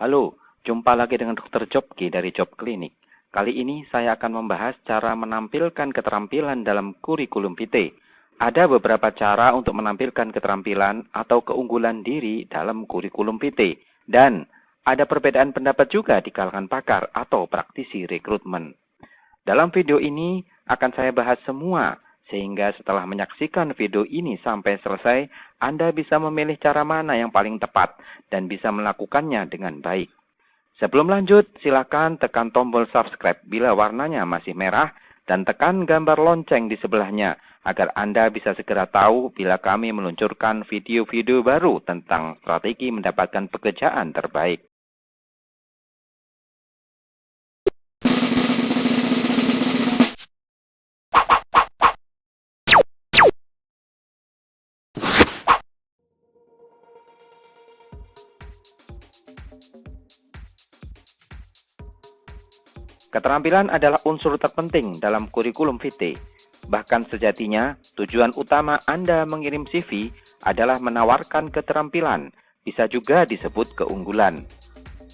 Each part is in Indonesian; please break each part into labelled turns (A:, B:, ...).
A: Halo, jumpa lagi dengan Dr. Jobki dari Job Clinic. Kali ini saya akan membahas cara menampilkan keterampilan dalam kurikulum vitae. Ada beberapa cara untuk menampilkan keterampilan atau keunggulan diri dalam kurikulum vitae. Dan ada perbedaan pendapat juga di kalangan pakar atau praktisi rekrutmen. Dalam video ini akan saya bahas semua, sehingga setelah menyaksikan video ini sampai selesai, Anda bisa memilih cara mana yang paling tepat dan bisa melakukannya dengan baik. Sebelum lanjut, silakan tekan tombol subscribe bila warnanya masih merah dan tekan gambar lonceng di sebelahnya agar Anda bisa segera tahu bila kami meluncurkan video-video baru tentang strategi mendapatkan pekerjaan terbaik. Keterampilan adalah unsur terpenting dalam kurikulum vitae. Bahkan sejatinya, tujuan utama Anda mengirim CV adalah menawarkan keterampilan, bisa juga disebut keunggulan.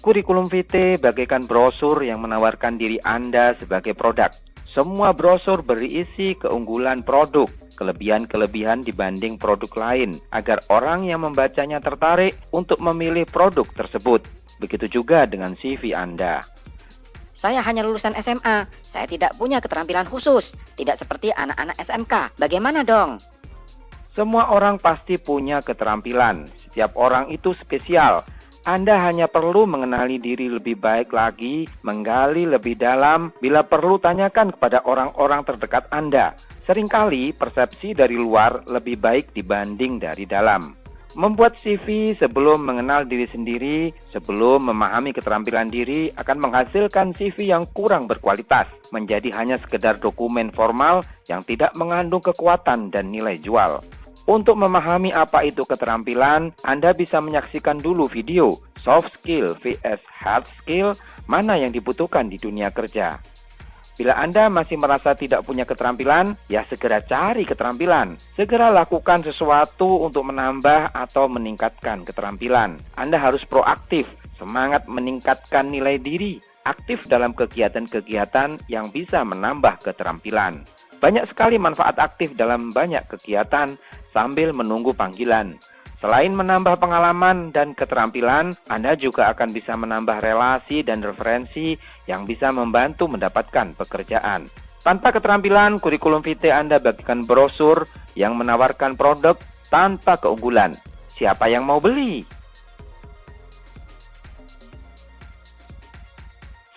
A: Kurikulum vitae bagaikan brosur yang menawarkan diri Anda sebagai produk. Semua brosur berisi keunggulan produk, kelebihan-kelebihan dibanding produk lain, agar orang yang membacanya tertarik untuk memilih produk tersebut. Begitu juga dengan CV Anda.
B: Saya hanya lulusan SMA, saya tidak punya keterampilan khusus, tidak seperti anak-anak SMK. Bagaimana dong?
A: Semua orang pasti punya keterampilan, setiap orang itu spesial. Anda hanya perlu mengenali diri lebih baik lagi, menggali lebih dalam, bila perlu tanyakan kepada orang-orang terdekat Anda. Seringkali persepsi dari luar lebih baik dibanding dari dalam. Membuat CV sebelum mengenal diri sendiri, sebelum memahami keterampilan diri akan menghasilkan CV yang kurang berkualitas, menjadi hanya sekedar dokumen formal yang tidak mengandung kekuatan dan nilai jual. Untuk memahami apa itu keterampilan, Anda bisa menyaksikan dulu video soft skill vs hard skill, mana yang dibutuhkan di dunia kerja. Bila Anda masih merasa tidak punya keterampilan, ya segera cari keterampilan. Segera lakukan sesuatu untuk menambah atau meningkatkan keterampilan. Anda harus proaktif, semangat meningkatkan nilai diri, aktif dalam kegiatan-kegiatan yang bisa menambah keterampilan. Banyak sekali manfaat aktif dalam banyak kegiatan sambil menunggu panggilan. Selain menambah pengalaman dan keterampilan, Anda juga akan bisa menambah relasi dan referensi yang bisa membantu mendapatkan pekerjaan. Tanpa keterampilan, kurikulum vitae Anda bagikan brosur yang menawarkan produk tanpa keunggulan. Siapa yang mau beli?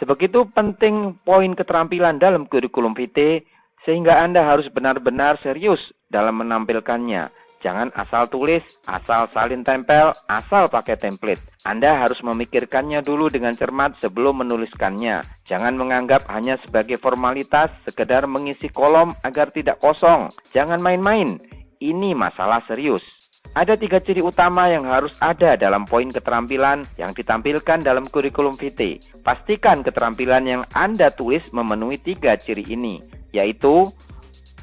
A: Sebegitu penting poin keterampilan dalam kurikulum vitae, sehingga Anda harus benar-benar serius dalam menampilkannya. Jangan asal tulis, asal salin tempel, asal pakai template. Anda harus memikirkannya dulu dengan cermat sebelum menuliskannya. Jangan menganggap hanya sebagai formalitas, sekedar mengisi kolom agar tidak kosong. Jangan main-main, ini masalah serius. Ada 3 ciri utama yang harus ada dalam poin keterampilan yang ditampilkan dalam kurikulum vitae. Pastikan keterampilan yang Anda tulis memenuhi 3 ciri ini, yaitu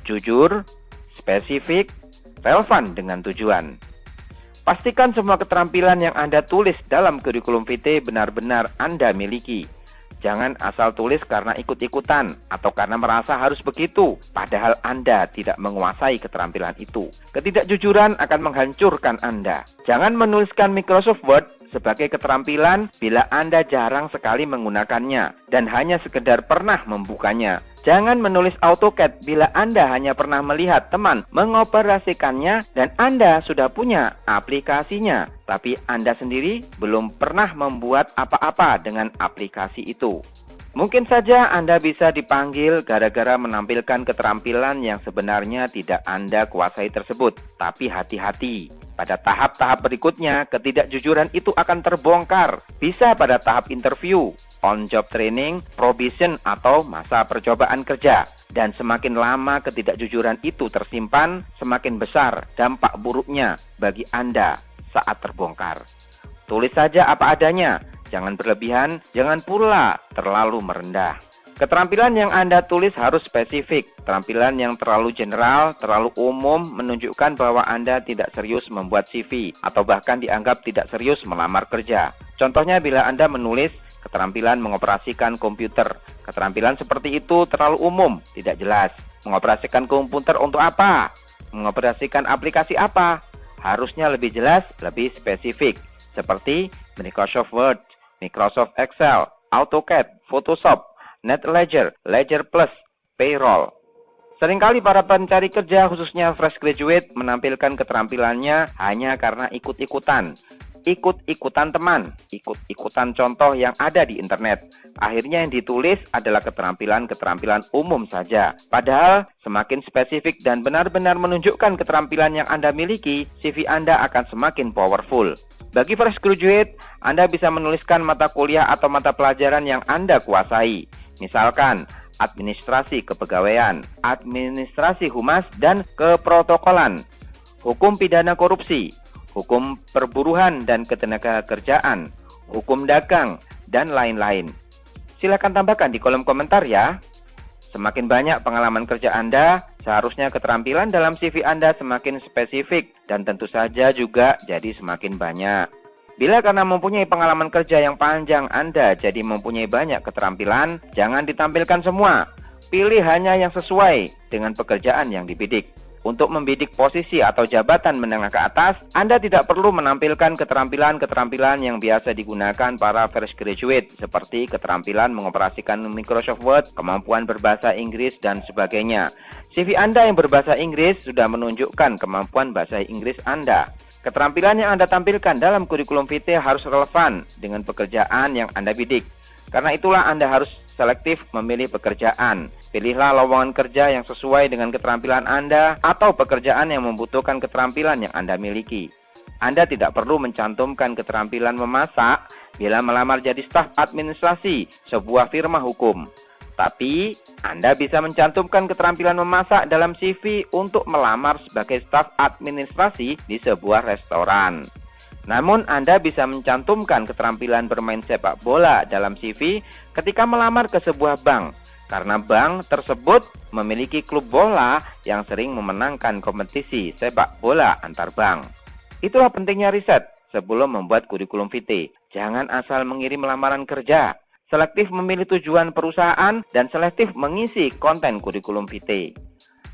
A: jujur, spesifik, relevan dengan tujuan. Pastikan semua keterampilan yang Anda tulis dalam kurikulum vitae benar-benar Anda miliki. Jangan asal tulis karena ikut-ikutan atau karena merasa harus begitu, padahal Anda tidak menguasai keterampilan itu. Ketidakjujuran akan menghancurkan Anda. Jangan menuliskan Microsoft Word sebagai keterampilan bila Anda jarang sekali menggunakannya dan hanya sekedar pernah membukanya. Jangan menulis AutoCAD bila Anda hanya pernah melihat teman mengoperasikannya dan Anda sudah punya aplikasinya, tapi Anda sendiri belum pernah membuat apa-apa dengan aplikasi itu. Mungkin saja Anda bisa dipanggil gara-gara menampilkan keterampilan yang sebenarnya tidak Anda kuasai tersebut. Tapi hati-hati, pada tahap-tahap berikutnya ketidakjujuran itu akan terbongkar. Bisa pada tahap interview, on-job training, probation, atau masa percobaan kerja. Dan semakin lama ketidakjujuran itu tersimpan, semakin besar dampak buruknya bagi Anda saat terbongkar. Tulis saja apa adanya. Jangan berlebihan, jangan pula terlalu merendah. Keterampilan yang Anda tulis harus spesifik. Keterampilan yang terlalu general, terlalu umum menunjukkan bahwa Anda tidak serius membuat CV atau bahkan dianggap tidak serius melamar kerja. Contohnya bila Anda menulis keterampilan mengoperasikan komputer. Keterampilan seperti itu terlalu umum, tidak jelas. Mengoperasikan komputer untuk apa? Mengoperasikan aplikasi apa? Harusnya lebih jelas, lebih spesifik. Seperti Microsoft Word, Microsoft Excel, AutoCAD, Photoshop, NetLedger, Ledger Plus, Payroll. Seringkali para pencari kerja, khususnya fresh graduate, menampilkan keterampilannya hanya karena ikut-ikutan teman, ikut-ikutan contoh yang ada di internet. Akhirnya yang ditulis adalah keterampilan-keterampilan umum saja. Padahal semakin spesifik dan benar-benar menunjukkan keterampilan yang Anda miliki, CV Anda akan semakin powerful. Bagi fresh graduate, Anda bisa menuliskan mata kuliah atau mata pelajaran yang Anda kuasai. Misalkan, administrasi kepegawaian, administrasi humas dan keprotokolan, hukum pidana korupsi, hukum perburuhan dan ketenagakerjaan, hukum dagang, dan lain-lain. Silakan tambahkan di kolom komentar ya. Semakin banyak pengalaman kerja Anda, seharusnya keterampilan dalam CV Anda semakin spesifik dan tentu saja juga jadi semakin banyak. Bila karena mempunyai pengalaman kerja yang panjang Anda jadi mempunyai banyak keterampilan, jangan ditampilkan semua. Pilih hanya yang sesuai dengan pekerjaan yang dibidik. Untuk membidik posisi atau jabatan menengah ke atas, Anda tidak perlu menampilkan keterampilan-keterampilan yang biasa digunakan para fresh graduate, seperti keterampilan mengoperasikan Microsoft Word, kemampuan berbahasa Inggris, dan sebagainya. CV Anda yang berbahasa Inggris sudah menunjukkan kemampuan bahasa Inggris Anda. Keterampilan yang Anda tampilkan dalam kurikulum vitae harus relevan dengan pekerjaan yang Anda bidik. Karena itulah Anda harus selektif memilih pekerjaan. Pilihlah lowongan kerja yang sesuai dengan keterampilan Anda atau pekerjaan yang membutuhkan keterampilan yang Anda miliki. Anda tidak perlu mencantumkan keterampilan memasak bila melamar jadi staf administrasi sebuah firma hukum. Tapi, Anda bisa mencantumkan keterampilan memasak dalam CV untuk melamar sebagai staf administrasi di sebuah restoran. Namun, Anda bisa mencantumkan keterampilan bermain sepak bola dalam CV ketika melamar ke sebuah bank, karena bank tersebut memiliki klub bola yang sering memenangkan kompetisi sepak bola antar bank. Itulah pentingnya riset sebelum membuat kurikulum vitae. Jangan asal mengirim lamaran kerja. Selektif memilih tujuan perusahaan dan selektif mengisi konten kurikulum vitae.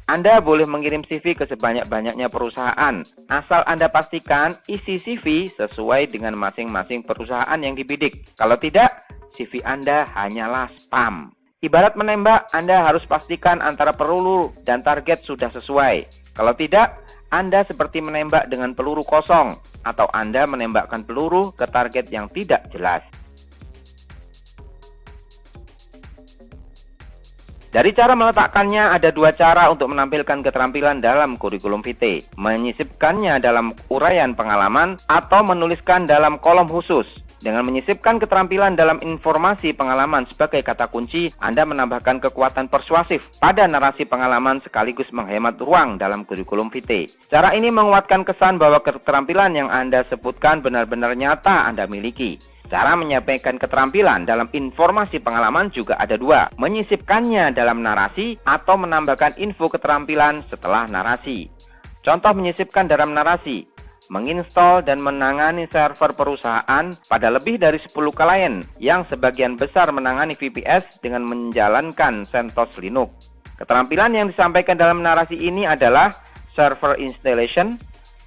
A: Anda boleh mengirim CV ke sebanyak-banyaknya perusahaan, asal Anda pastikan isi CV sesuai dengan masing-masing perusahaan yang dibidik. Kalau tidak, CV Anda hanyalah spam. Ibarat menembak, Anda harus pastikan antara peluru dan target sudah sesuai. Kalau tidak, Anda seperti menembak dengan peluru kosong, atau Anda menembakkan peluru ke target yang tidak jelas. Dari cara meletakkannya, ada dua cara untuk menampilkan keterampilan dalam kurikulum vitae. Menyisipkannya dalam uraian pengalaman atau menuliskan dalam kolom khusus. Dengan menyisipkan keterampilan dalam informasi pengalaman sebagai kata kunci, Anda menambahkan kekuatan persuasif pada narasi pengalaman sekaligus menghemat ruang dalam kurikulum vitae. Cara ini menguatkan kesan bahwa keterampilan yang Anda sebutkan benar-benar nyata Anda miliki. Cara menyampaikan keterampilan dalam informasi pengalaman juga ada dua. Menyisipkannya dalam narasi atau menambahkan info keterampilan setelah narasi. Contoh menyisipkan dalam narasi. Menginstal dan menangani server perusahaan pada lebih dari 10 klien yang sebagian besar menangani VPS dengan menjalankan CentOS Linux. Keterampilan yang disampaikan dalam narasi ini adalah server installation,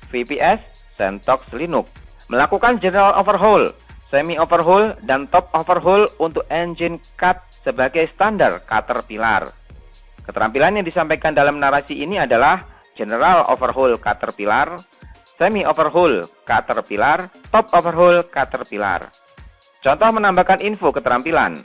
A: VPS, CentOS Linux. Melakukan general overhaul, semi-overhaul, dan top overhaul untuk engine CAD sebagai standar Caterpillar. Keterampilan yang disampaikan dalam narasi ini adalah general overhaul Caterpillar, semi-overhaul Caterpillar, top overhaul Caterpillar. Contoh menambahkan info keterampilan.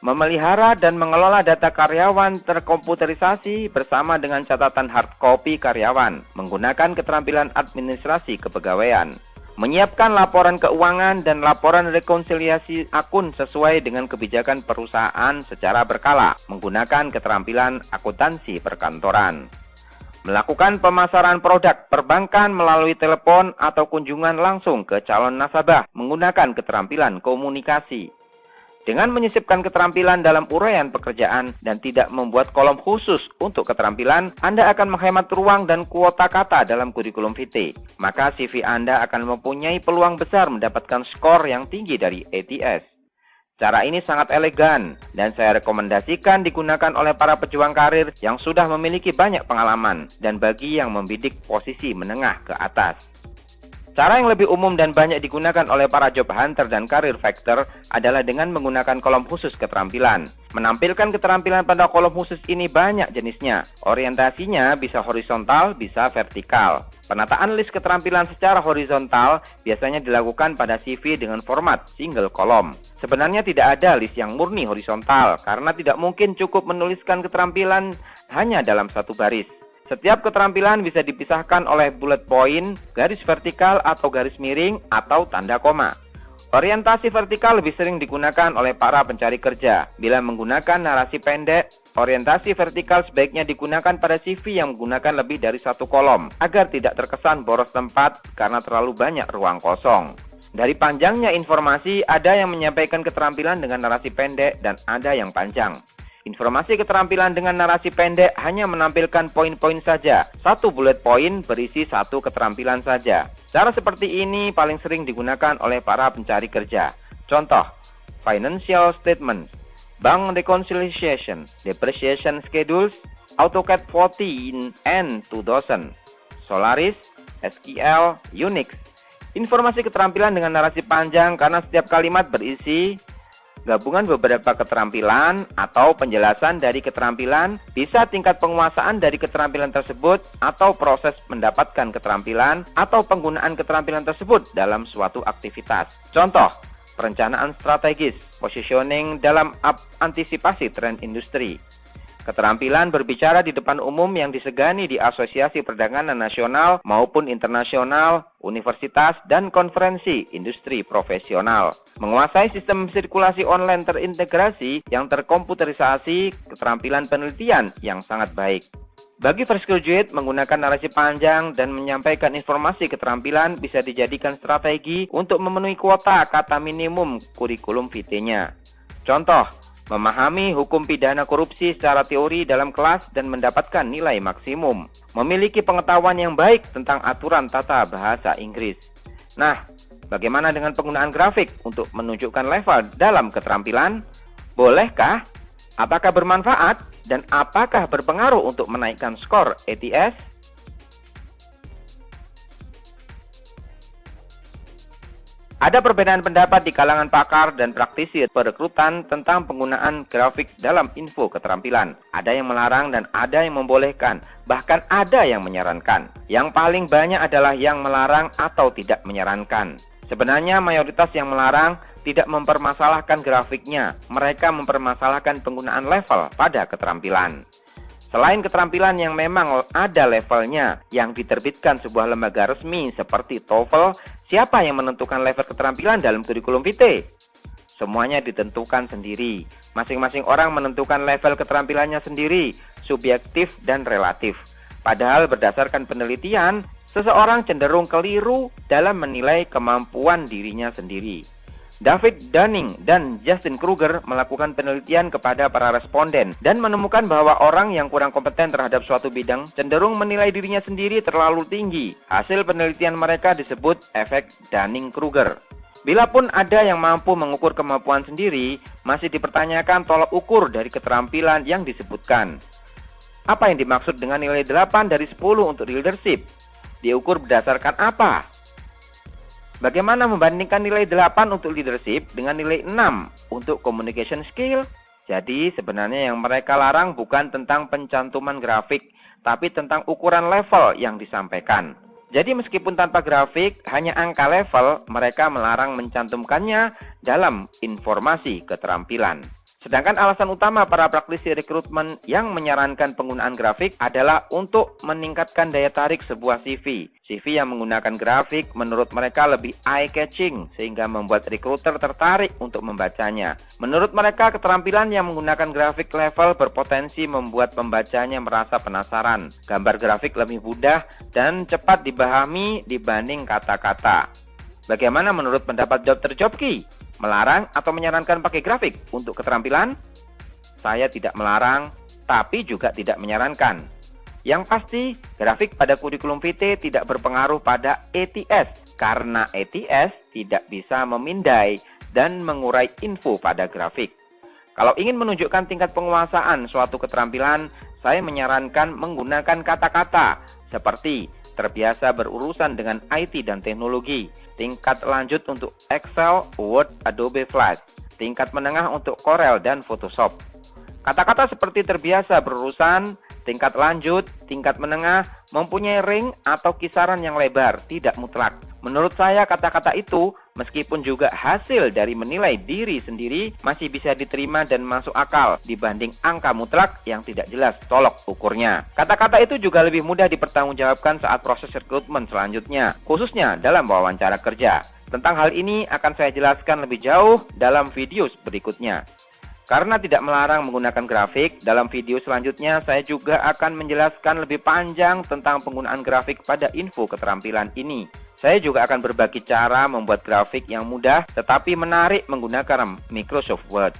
A: Memelihara dan mengelola data karyawan terkomputerisasi bersama dengan catatan hard copy karyawan, menggunakan keterampilan administrasi kepegawaian. Menyiapkan laporan keuangan dan laporan rekonsiliasi akun sesuai dengan kebijakan perusahaan secara berkala, menggunakan keterampilan akuntansi perkantoran. Melakukan pemasaran produk perbankan melalui telepon atau kunjungan langsung ke calon nasabah, menggunakan keterampilan komunikasi. Dengan menyisipkan keterampilan dalam uraian pekerjaan dan tidak membuat kolom khusus untuk keterampilan, Anda akan menghemat ruang dan kuota kata dalam kurikulum vitae. Maka CV Anda akan mempunyai peluang besar mendapatkan skor yang tinggi dari ATS. Cara ini sangat elegan dan saya rekomendasikan digunakan oleh para pejuang karir yang sudah memiliki banyak pengalaman dan bagi yang membidik posisi menengah ke atas. Cara yang lebih umum dan banyak digunakan oleh para job hunter dan career factor adalah dengan menggunakan kolom khusus keterampilan. Menampilkan keterampilan pada kolom khusus ini banyak jenisnya. Orientasinya bisa horizontal, bisa vertikal. Penataan list keterampilan secara horizontal biasanya dilakukan pada CV dengan format single kolom. Sebenarnya tidak ada list yang murni horizontal karena tidak mungkin cukup menuliskan keterampilan hanya dalam satu baris. Setiap keterampilan bisa dipisahkan oleh bullet point, garis vertikal atau garis miring, atau tanda koma. Orientasi vertikal lebih sering digunakan oleh para pencari kerja. Bila menggunakan narasi pendek, orientasi vertikal sebaiknya digunakan pada CV yang menggunakan lebih dari satu kolom, agar tidak terkesan boros tempat karena terlalu banyak ruang kosong. Dari panjangnya informasi, ada yang menyampaikan keterampilan dengan narasi pendek dan ada yang panjang. Informasi keterampilan dengan narasi pendek hanya menampilkan poin-poin saja. Satu bullet point berisi satu keterampilan saja. Cara seperti ini paling sering digunakan oleh para pencari kerja. Contoh, financial statements, bank reconciliation, depreciation schedules, AutoCAD 14 and 2000, Solaris, SQL, Unix. Informasi keterampilan dengan narasi panjang karena setiap kalimat berisi gabungan beberapa keterampilan atau penjelasan dari keterampilan, bisa tingkat penguasaan dari keterampilan tersebut, atau proses mendapatkan keterampilan, atau penggunaan keterampilan tersebut dalam suatu aktivitas. Contoh, perencanaan strategis, positioning dalam antisipasi tren industri. Keterampilan berbicara di depan umum yang disegani di Asosiasi Perdagangan Nasional maupun internasional, universitas, dan konferensi industri profesional. Menguasai sistem sirkulasi online terintegrasi yang terkomputerisasi, keterampilan penelitian yang sangat baik. Bagi fresh graduate, menggunakan narasi panjang dan menyampaikan informasi keterampilan bisa dijadikan strategi untuk memenuhi kuota kata minimum kurikulum vitae-nya. Contoh, memahami hukum pidana korupsi secara teori dalam kelas dan mendapatkan nilai maksimum. Memiliki pengetahuan yang baik tentang aturan tata bahasa Inggris. Nah, bagaimana dengan penggunaan grafik untuk menunjukkan level dalam keterampilan? Bolehkah? Apakah bermanfaat? Dan apakah berpengaruh untuk menaikkan skor ATS? Ada perbedaan pendapat di kalangan pakar dan praktisi perekrutan tentang penggunaan grafik dalam info keterampilan. Ada yang melarang dan ada yang membolehkan, bahkan ada yang menyarankan. Yang paling banyak adalah yang melarang atau tidak menyarankan. Sebenarnya mayoritas yang melarang tidak mempermasalahkan grafiknya, mereka mempermasalahkan penggunaan level pada keterampilan. Selain keterampilan yang memang ada levelnya yang diterbitkan sebuah lembaga resmi seperti TOEFL, siapa yang menentukan level keterampilan dalam kurikulum vitae? Semuanya ditentukan sendiri. Masing-masing orang menentukan level keterampilannya sendiri, subjektif dan relatif. Padahal berdasarkan penelitian, seseorang cenderung keliru dalam menilai kemampuan dirinya sendiri. David Dunning dan Justin Kruger melakukan penelitian kepada para responden dan menemukan bahwa orang yang kurang kompeten terhadap suatu bidang cenderung menilai dirinya sendiri terlalu tinggi. Hasil penelitian mereka disebut efek Dunning-Kruger. Bila pun ada yang mampu mengukur kemampuan sendiri, masih dipertanyakan tolak ukur dari keterampilan yang disebutkan. Apa yang dimaksud dengan nilai 8 dari 10 untuk leadership? Diukur berdasarkan apa? Bagaimana membandingkan nilai 8 untuk leadership dengan nilai 6 untuk communication skill? Jadi sebenarnya yang mereka larang bukan tentang pencantuman grafik, tapi tentang ukuran level yang disampaikan. Jadi meskipun tanpa grafik, hanya angka level, mereka melarang mencantumkannya dalam informasi keterampilan. Sedangkan alasan utama para praktisi rekrutmen yang menyarankan penggunaan grafik adalah untuk meningkatkan daya tarik sebuah CV. CV yang menggunakan grafik menurut mereka lebih eye-catching sehingga membuat recruiter tertarik untuk membacanya. Menurut mereka, keterampilan yang menggunakan grafik level berpotensi membuat pembacanya merasa penasaran. Gambar grafik lebih mudah dan cepat dipahami dibanding kata-kata. Bagaimana menurut pendapat Dr. Jobki? Melarang atau menyarankan pakai grafik untuk keterampilan? Saya tidak melarang, tapi juga tidak menyarankan. Yang pasti, grafik pada kurikulum VT tidak berpengaruh pada ETS, karena ETS tidak bisa memindai dan mengurai info pada grafik. Kalau ingin menunjukkan tingkat penguasaan suatu keterampilan, saya menyarankan menggunakan kata-kata seperti terbiasa berurusan dengan IT dan teknologi, tingkat lanjut untuk Excel, Word, Adobe Flash, tingkat menengah untuk Corel dan Photoshop. Kata-kata seperti terbiasa berurusan, tingkat lanjut, tingkat menengah, mempunyai ring atau kisaran yang lebar, tidak mutlak. Menurut saya kata-kata itu, meskipun juga hasil dari menilai diri sendiri, masih bisa diterima dan masuk akal dibanding angka mutlak yang tidak jelas tolok ukurnya. Kata-kata itu juga lebih mudah dipertanggungjawabkan saat proses rekrutmen selanjutnya, khususnya dalam wawancara kerja. Tentang hal ini akan saya jelaskan lebih jauh dalam video berikutnya. Karena tidak melarang menggunakan grafik, dalam video selanjutnya saya juga akan menjelaskan lebih panjang tentang penggunaan grafik pada info keterampilan ini. Saya juga akan berbagi cara membuat grafik yang mudah tetapi menarik menggunakan Microsoft Word.